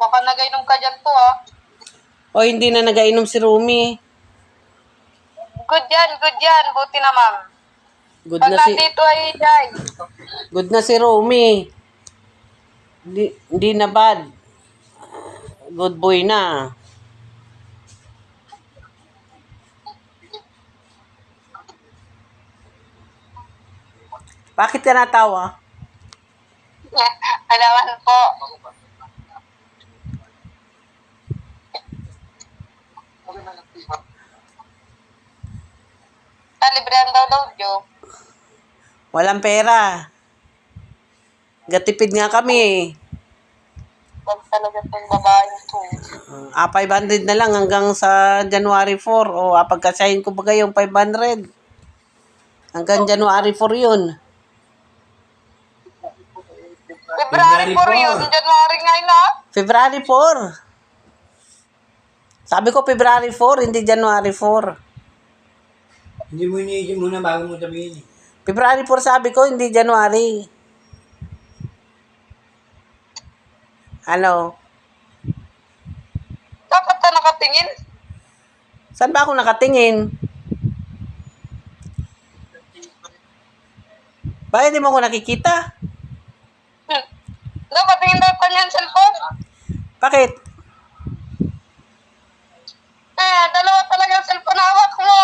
Baka nagainom ka dyan po, ah. O hindi na nagainom si Rumi. Good yan. Buti na, ma'am. Good Pag na si nandito ay jay. Good na si Rumi. Hindi na bad. Good boy na. Bakit ka natawa? Alaman po. Libre daw, Jo. Walang pera. Gatipid nga kami. Wag talaga itong babae to. 500 na lang hanggang sa January 4. O pagkasahin ko ba yung 500? Hanggang January 4 yun. February 4 yun. January ngayon na. February 4. Sabi ko February 4, hindi January 4. Hindi mo iniisip muna bago mo sabihin eh. February 4 sabi ko, hindi January. Ano? Dapat na nakatingin. Saan ba ako nakatingin? Bakit di mo ako nakikita? Dapat tingin dapat niyan cellphone. Bakit? Dalawa talaga ang cellphone na hawak mo.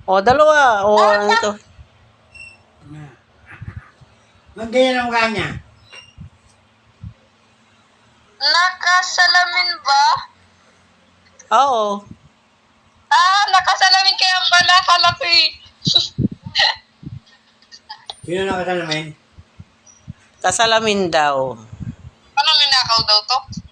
O, dalawa. O, ito. Magganyan ang mukha niya. Nakasalamin ba? Oo. Nakasalamin kaya pala. Kala ko eh. Sino nakasalamin? Kasalamin daw. Ano minakaw daw to?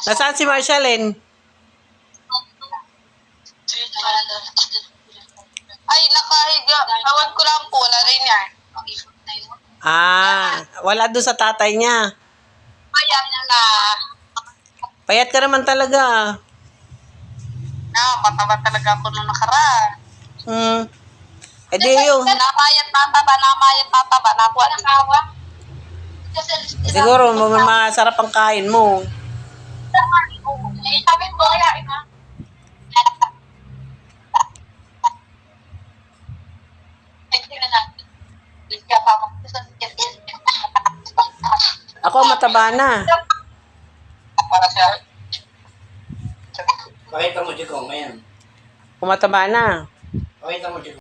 Nasaan si Marshallin? Ay, nakahiga. Tawad ko lang po. Wala rin yan. Wala doon sa tatay niya. Ayan na. Payat ka naman talaga. Mataba talaga ako nung nakaraan. E di yung... Namayat mataba. Nakuha ng kawa. Siguro, masarap ang kain mo. Sabi ko kaya ina. Ako mataba na. Para siya. Pakita mo si Kong ngayon. Ako mataba na. Pakita mo si Kong.